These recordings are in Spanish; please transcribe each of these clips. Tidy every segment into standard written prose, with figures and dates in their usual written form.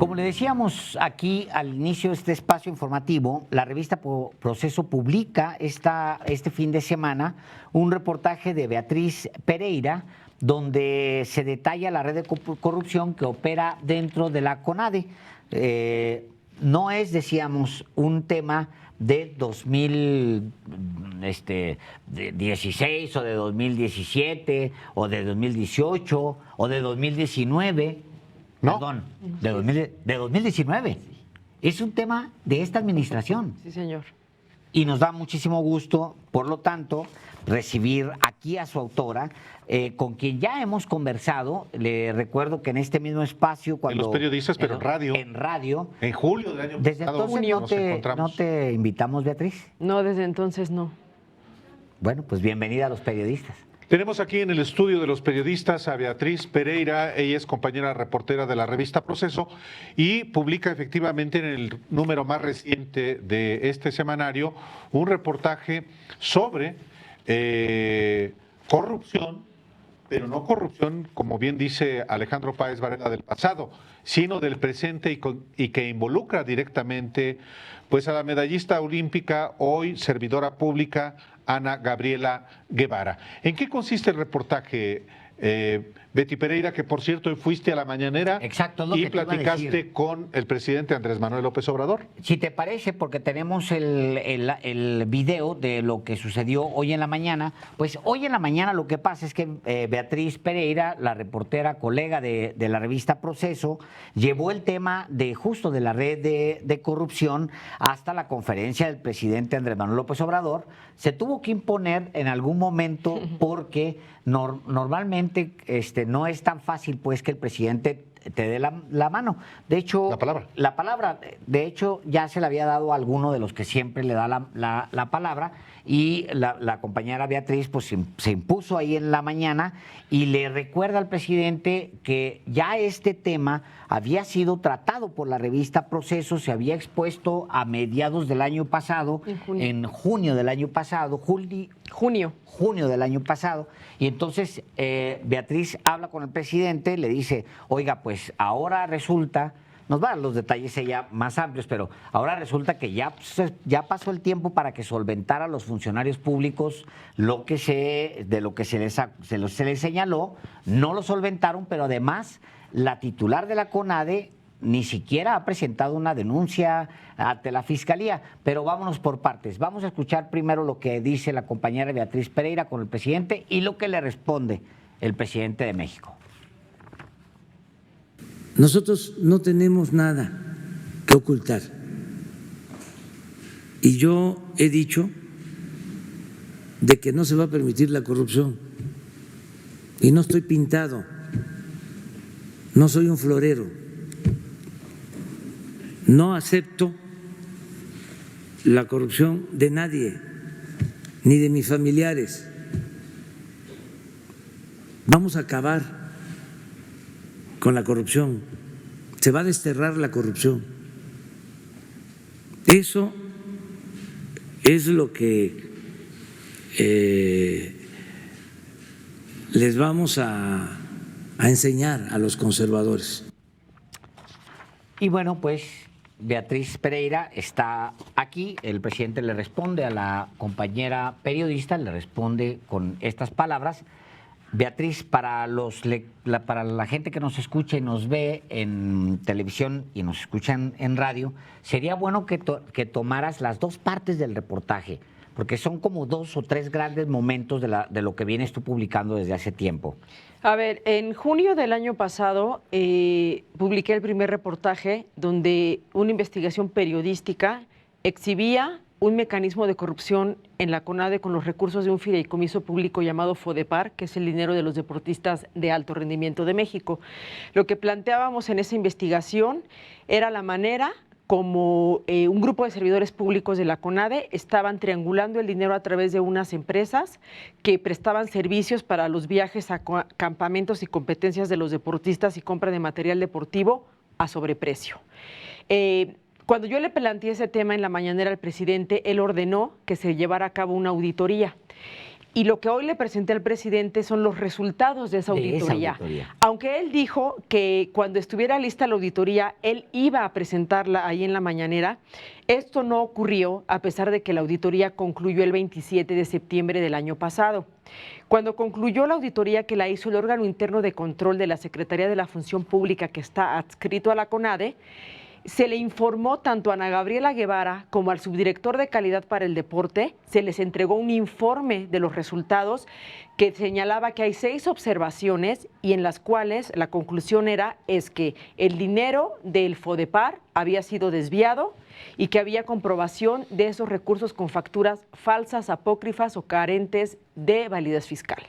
Como le decíamos aquí al inicio de este espacio informativo, la revista Proceso publica este fin de semana un reportaje de Beatriz Pereira donde se detalla la red de corrupción que opera dentro de la CONADE. No es, decíamos, un tema de 2016 o de 2017 o de 2018 o de 2019. ¿No? Perdón, de 2019. Es un tema de esta administración. Sí, señor. Y nos da muchísimo gusto, por lo tanto, recibir aquí a su autora, con quien ya hemos conversado. Le recuerdo que en este mismo espacio, cuando... En Los Periodistas, pero en radio. En radio. En julio del año Desde pasado entonces no te invitamos, Beatriz. No, desde entonces no. Bueno, pues bienvenida a Los Periodistas. Tenemos aquí en el estudio de Los Periodistas a Beatriz Pereira. Ella es compañera reportera de la revista Proceso y publica efectivamente en el número más reciente de este semanario un reportaje sobre corrupción, pero no corrupción, como bien dice Alejandro Páez Varela, del pasado, sino del presente y que involucra directamente pues a la medallista olímpica, hoy servidora pública, Ana Gabriela Guevara. ¿En qué consiste el reportaje, Betty Pereira, que por cierto hoy fuiste a la mañanera? Exacto, es lo y que te iba a platicaste decir. con el presidente Andrés Manuel López Obrador? Si te parece, porque tenemos el video de lo que sucedió hoy en la mañana, pues hoy en la mañana lo que pasa es que Beatriz Pereira, la reportera colega de la revista Proceso, llevó el tema de justo de la red de corrupción hasta la conferencia del presidente Andrés Manuel López Obrador. Se tuvo que imponer en algún momento porque normalmente no es tan fácil pues que el presidente te dé la mano. De hecho, la palabra, de hecho, ya se le había dado a alguno de los que siempre le da la palabra, y la compañera Beatriz pues se impuso ahí en la mañana y le recuerda al presidente que ya este tema había sido tratado por la revista Proceso, se había expuesto a mediados del año pasado, en junio del año pasado, junio del año pasado, y entonces Beatriz habla con el presidente, le dice, oiga, pues ahora resulta, nos va a dar los detalles ella más amplios, pero ahora resulta que ya pasó el tiempo para que solventara a los funcionarios públicos de lo que se les señaló, no lo solventaron, pero además la titular de la CONADE ni siquiera ha presentado una denuncia ante la Fiscalía. Pero vámonos por partes. Vamos a escuchar primero lo que dice la compañera Beatriz Pereira con el presidente y lo que le responde el presidente de México. Nosotros no tenemos nada que ocultar. Y yo he dicho de que no se va a permitir la corrupción. Y no estoy pintado. No soy un florero. No acepto la corrupción de nadie, ni de mis familiares. Vamos a acabar con la corrupción. Se va a desterrar la corrupción. Eso es lo que les vamos a enseñar a los conservadores. Y bueno, pues Beatriz Pereira está aquí, el presidente le responde a la compañera periodista, le responde con estas palabras. Beatriz, para la gente que nos escucha y nos ve en televisión y nos escuchan en radio, sería bueno que tomaras las dos partes del reportaje, porque son como 2 o 3 grandes momentos de lo que vienes tú publicando desde hace tiempo. A ver, en junio del año pasado publiqué el primer reportaje donde una investigación periodística exhibía un mecanismo de corrupción en la CONADE con los recursos de un fideicomiso público llamado FODEPAR, que es el dinero de los deportistas de alto rendimiento de México. Lo que planteábamos en esa investigación era la manera como un grupo de servidores públicos de la CONADE estaban triangulando el dinero a través de unas empresas que prestaban servicios para los viajes a campamentos y competencias de los deportistas y compra de material deportivo a sobreprecio. Cuando yo le planteé ese tema en la mañanera al presidente, él ordenó que se llevara a cabo una auditoría. Y lo que hoy le presenté al presidente son los resultados de esa auditoría. Aunque él dijo que cuando estuviera lista la auditoría, él iba a presentarla ahí en la mañanera, esto no ocurrió a pesar de que la auditoría concluyó el 27 de septiembre del año pasado. Cuando concluyó la auditoría que la hizo el órgano interno de control de la Secretaría de la Función Pública que está adscrito a la CONADE, se le informó tanto a Ana Gabriela Guevara como al subdirector de calidad para el deporte, se les entregó un informe de los resultados que señalaba que hay 6 observaciones y en las cuales la conclusión es que el dinero del FODEPAR había sido desviado y que había comprobación de esos recursos con facturas falsas, apócrifas o carentes de validez fiscal.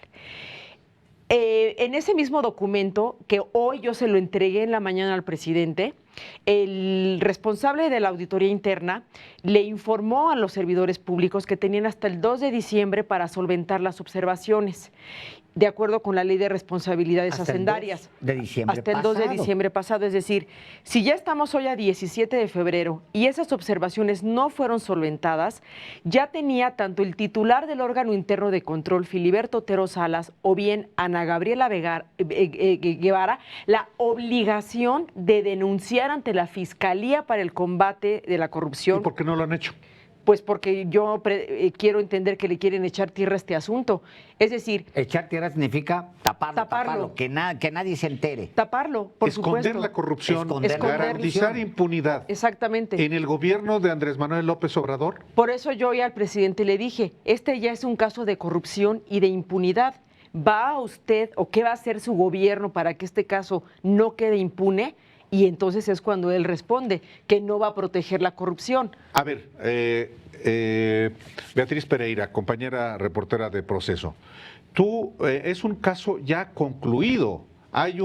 En ese mismo documento, que hoy yo se lo entregué en la mañana al presidente, el responsable de la auditoría interna le informó a los servidores públicos que tenían hasta el 2 de diciembre para solventar las observaciones, de acuerdo con la ley de responsabilidades hacendarias. Hasta el 2 de diciembre pasado. Es decir, si ya estamos hoy a 17 de febrero y esas observaciones no fueron solventadas, ya tenía tanto el titular del órgano interno de control, Filiberto Otero Salas, o bien Ana Gabriela Guevara, la obligación de denunciar ante la Fiscalía para el Combate de la Corrupción. ¿Y por qué no lo han hecho? Pues porque yo quiero entender que le quieren echar tierra a este asunto. Es decir... Echar tierra significa taparlo, que nadie se entere. Taparlo, por supuesto. Esconder la corrupción, garantizar impunidad. Exactamente. ¿En el gobierno de Andrés Manuel López Obrador? Por eso yo ya al presidente le dije, este ya es un caso de corrupción y de impunidad. ¿Va usted o qué va a hacer su gobierno para que este caso no quede impune? Y entonces es cuando él responde que no va a proteger la corrupción. A ver, Beatriz Pereira, compañera reportera de Proceso, es un caso ya concluido. Hay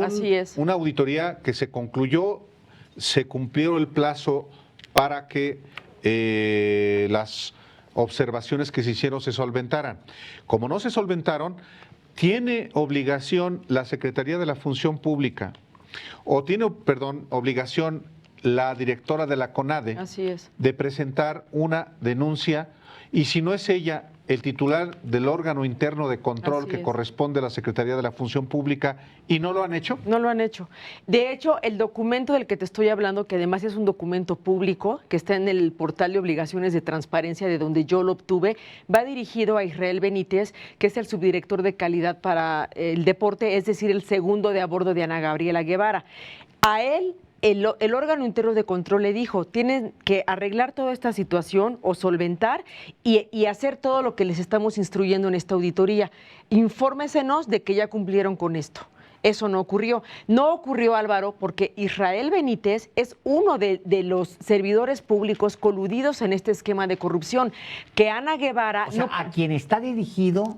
una auditoría que se concluyó, se cumplió el plazo para que las observaciones que se hicieron se solventaran. Como no se solventaron, tiene obligación la Secretaría de la Función Pública o tiene, obligación la directora de la CONADE de presentar una denuncia y si no es ella, el titular del órgano interno de control que corresponde a la Secretaría de la Función Pública, ¿y no lo han hecho? No lo han hecho. De hecho, el documento del que te estoy hablando, que además es un documento público, que está en el portal de obligaciones de transparencia de donde yo lo obtuve, va dirigido a Israel Benítez, que es el subdirector de calidad para el deporte, es decir, el segundo de a bordo de Ana Gabriela Guevara. A él, el órgano interno de control le dijo, tienen que arreglar toda esta situación o solventar y hacer todo lo que les estamos instruyendo en esta auditoría. Infórmesenos de que ya cumplieron con esto. Eso no ocurrió. No ocurrió, Álvaro, porque Israel Benítez es uno de los servidores públicos coludidos en este esquema de corrupción. Que Ana Guevara... O sea, a quien está dirigido...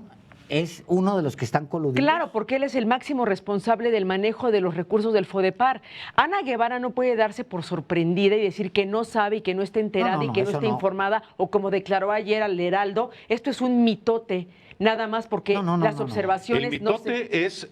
es uno de los que están coludidos. Claro, porque él es el máximo responsable del manejo de los recursos del FODEPAR. Ana Guevara no puede darse por sorprendida y decir que no sabe y que no está enterada y que no está informada, o como declaró ayer al Heraldo, esto es un mitote, nada más porque las observaciones... El mitote es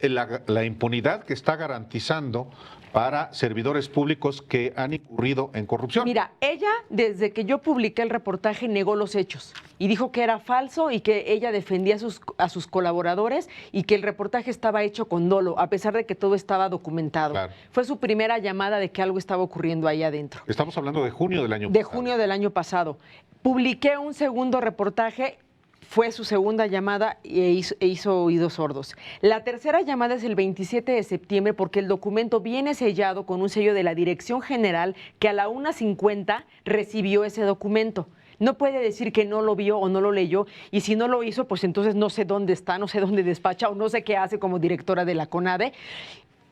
la impunidad que está garantizando para servidores públicos que han incurrido en corrupción. Mira, ella, desde que yo publiqué el reportaje, negó los hechos y dijo que era falso y que ella defendía a sus colaboradores y que el reportaje estaba hecho con dolo, a pesar de que todo estaba documentado. Claro. Fue su primera llamada de que algo estaba ocurriendo ahí adentro. Estamos hablando de junio del año pasado. De junio del año pasado. Publiqué un segundo reportaje. Fue su segunda llamada e hizo oídos sordos. La tercera llamada es el 27 de septiembre porque el documento viene sellado con un sello de la Dirección General que a la 1:50 recibió ese documento. No puede decir que no lo vio o no lo leyó y si no lo hizo, pues entonces no sé dónde está, no sé dónde despacha o no sé qué hace como directora de la CONADE.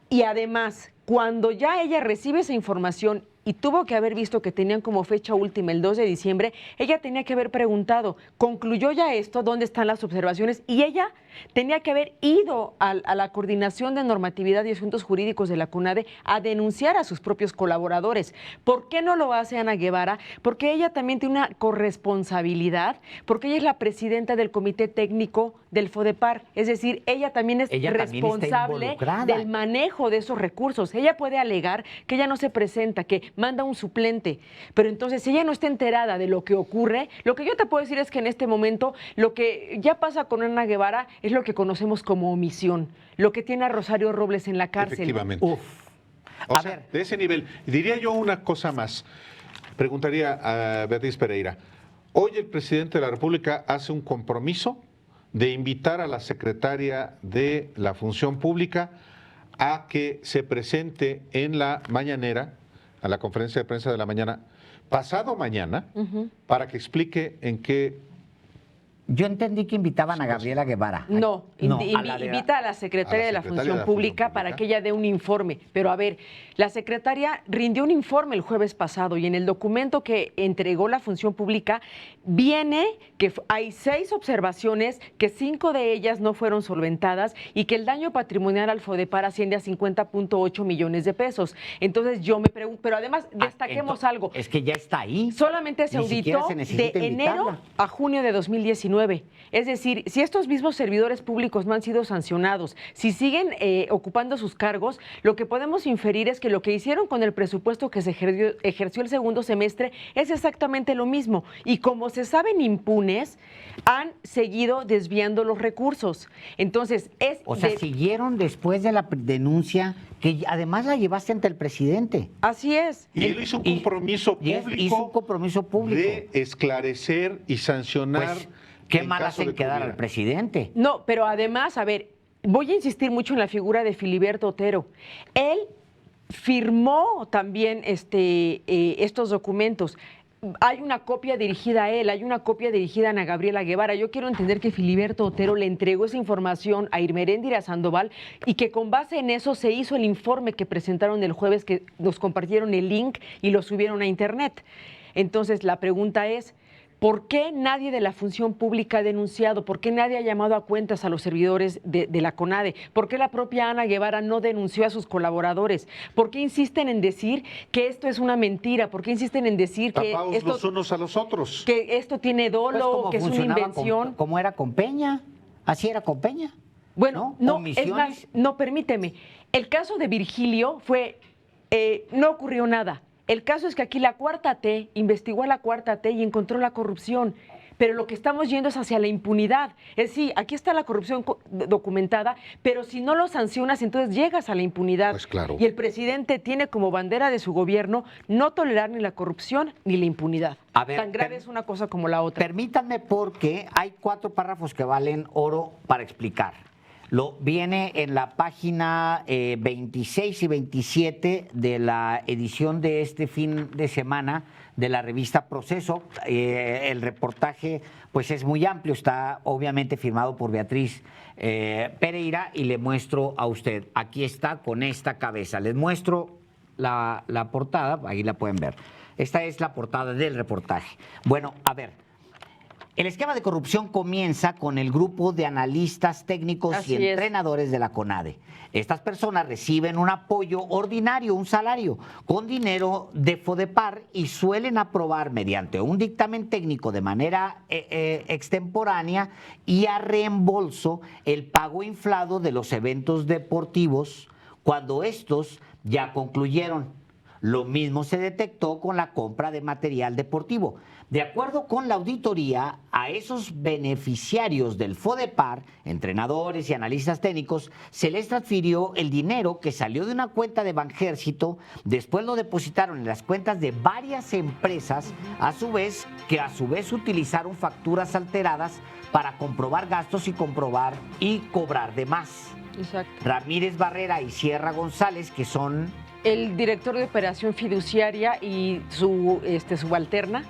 Y además, cuando ya ella recibe esa información y tuvo que haber visto que tenían como fecha última el 2 de diciembre, ella tenía que haber preguntado, ¿concluyó ya esto? ¿Dónde están las observaciones? Y ella tenía que haber ido a la Coordinación de Normatividad y Asuntos Jurídicos de la CONADE a denunciar a sus propios colaboradores. ¿Por qué no lo hace Ana Guevara? Porque ella también tiene una corresponsabilidad, porque ella es la presidenta del Comité Técnico del FODEPAR, es decir, ella también es responsable del manejo de esos recursos. Ella puede alegar que ella no se presenta, que manda un suplente. Pero entonces, si ella no está enterada de lo que ocurre, lo que yo te puedo decir es que en este momento lo que ya pasa con Ana Guevara es lo que conocemos como omisión, lo que tiene a Rosario Robles en la cárcel. Efectivamente. Uf. O A sea, ver. de ese nivel. Y diría yo una cosa más. Preguntaría a Beatriz Pereira. Hoy el presidente de la República hace un compromiso de invitar a la secretaria de la Función Pública a que se presente en la mañanera, a la conferencia de prensa de la mañana, pasado mañana, para que explique en qué. Yo entendí que invitaban a Gabriela Guevara. No, a la de- invita a la secretaria de la Función Pública para que ella dé un informe. Pero a ver, la secretaria rindió un informe el jueves pasado y en el documento que entregó la Función Pública viene que hay 6 observaciones, que 5 de ellas no fueron solventadas y que el daño patrimonial al FODEPAR asciende a 50.8 millones de pesos. Entonces yo me pregunto, pero además destaquemos algo. Es que ya está ahí. Solamente se Ni siquiera auditó se de necesita enero invitarla. a junio de 2019. Es decir, si estos mismos servidores públicos no han sido sancionados, si siguen ocupando sus cargos, lo que podemos inferir es que lo que hicieron con el presupuesto que se ejerció el segundo semestre es exactamente lo mismo. Y como se saben impunes, han seguido desviando los recursos. Entonces, O sea, siguieron después de la denuncia que además la llevaste ante el presidente. Así es. Y él hizo un compromiso y él público. hizo un compromiso público. De esclarecer y sancionar. Pues, qué en mal caso hacen de que quedar hubiera. al presidente. No, pero además, a ver, voy a insistir mucho en la figura de Filiberto Otero. Él firmó también estos documentos. Hay una copia dirigida a él, hay una copia dirigida a Ana Gabriela Guevara. Yo quiero entender que Filiberto Otero le entregó esa información a Irmeréndira Sandoval y que con base en eso se hizo el informe que presentaron el jueves, que nos compartieron el link y lo subieron a internet. Entonces, la pregunta es, ¿por qué nadie de la Función Pública ha denunciado? ¿Por qué nadie ha llamado a cuentas a los servidores de la CONADE? ¿Por qué la propia Ana Guevara no denunció a sus colaboradores? ¿Por qué insisten en decir que esto es una mentira? ¿Por qué insisten en decir que Tapados los unos a los otros. esto tiene Pues dolo, como que es una funcionaba invención? como era con Peña. Así era con Peña. Bueno, no, es Omisiones. más, no, permíteme. El caso de Virgilio fue, no ocurrió nada. El caso es que aquí la Cuarta T investigó a la Cuarta T y encontró la corrupción. Pero lo que estamos yendo es hacia la impunidad. Es decir, aquí está la corrupción documentada, pero si no lo sancionas, entonces llegas a la impunidad. Pues claro. Y el presidente tiene como bandera de su gobierno no tolerar ni la corrupción ni la impunidad. A ver, Tan grave es una cosa como la otra. Permítanme, porque hay 4 párrafos que valen oro para explicar. Viene en la página 26 y 27 de la edición de este fin de semana de la revista Proceso. El reportaje pues es muy amplio, está obviamente firmado por Beatriz Pereira y le muestro a usted. Aquí está con esta cabeza. Les muestro la portada, ahí la pueden ver. Esta es la portada del reportaje. Bueno, a ver. El esquema de corrupción comienza con el grupo de analistas técnicos Así y es. entrenadores de la CONADE. Estas personas reciben un apoyo ordinario, un salario, con dinero de FODEPAR y suelen aprobar mediante un dictamen técnico de manera extemporánea y a reembolso el pago inflado de los eventos deportivos cuando estos ya concluyeron. Lo mismo se detectó con la compra de material deportivo. De acuerdo con la auditoría, a esos beneficiarios del FODEPAR, entrenadores y analistas técnicos, se les transfirió el dinero que salió de una cuenta de Banjército, después lo depositaron en las cuentas de varias empresas, a su vez utilizaron facturas alteradas para comprobar gastos y cobrar de más. Exacto. Ramírez Barrera y Sierra González, que son El director de operación fiduciaria y su subalterna.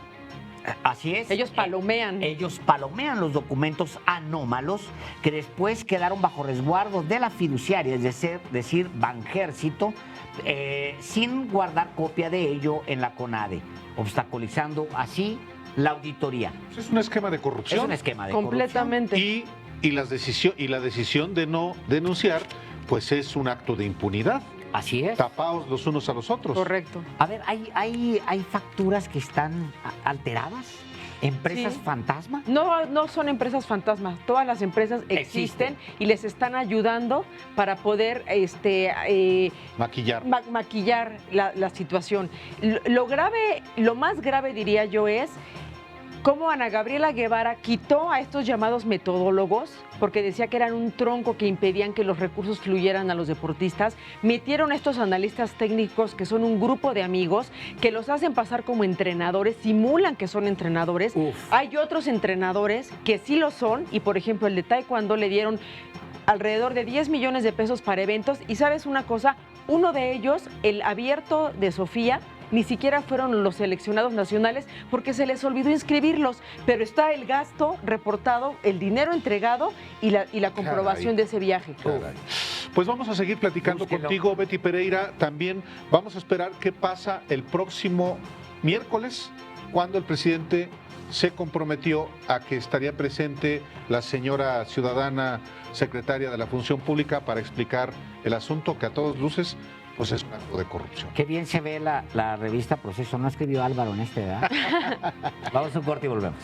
Así es. Ellos palomean. Ellos palomean los documentos anómalos que después quedaron bajo resguardo de la fiduciaria, es decir, Banjército, sin guardar copia de ello en la CONADE, obstaculizando así la auditoría. Es un esquema de corrupción. Es un esquema de Completamente. Y la decisión de no denunciar, pues es un acto de impunidad. corrupción. Así es. Tapados los unos a los otros. Correcto. A ver, ¿hay facturas que están alteradas? ¿Empresas Sí. fantasma? No son empresas fantasmas, todas las empresas existen y les están ayudando para poder Maquillar. maquillar la situación. Lo más grave diría yo es cómo Ana Gabriela Guevara quitó a estos llamados metodólogos, porque decía que eran un tronco que impedían que los recursos fluyeran a los deportistas, metieron a estos analistas técnicos que son un grupo de amigos que los hacen pasar como entrenadores, simulan que son entrenadores. Hay otros entrenadores que sí lo son y, por ejemplo, el de Taekwondo le dieron alrededor de 10 millones de pesos para eventos y, ¿sabes una cosa? Uno de ellos, el abierto de Sofía, ni siquiera fueron los seleccionados nacionales porque se les olvidó inscribirlos, pero está el gasto reportado, el dinero entregado y la comprobación de ese viaje. Caray. Pues vamos a seguir platicando Búsquelo. contigo, Betty Pereira. También vamos a esperar qué pasa el próximo miércoles, cuando el presidente se comprometió a que estaría presente la señora ciudadana secretaria de la Función Pública para explicar el asunto que a todas luces pues es un acto de corrupción. Qué bien se ve la revista Proceso. No escribió Álvaro en este, ¿verdad? Vamos a un corte y volvemos.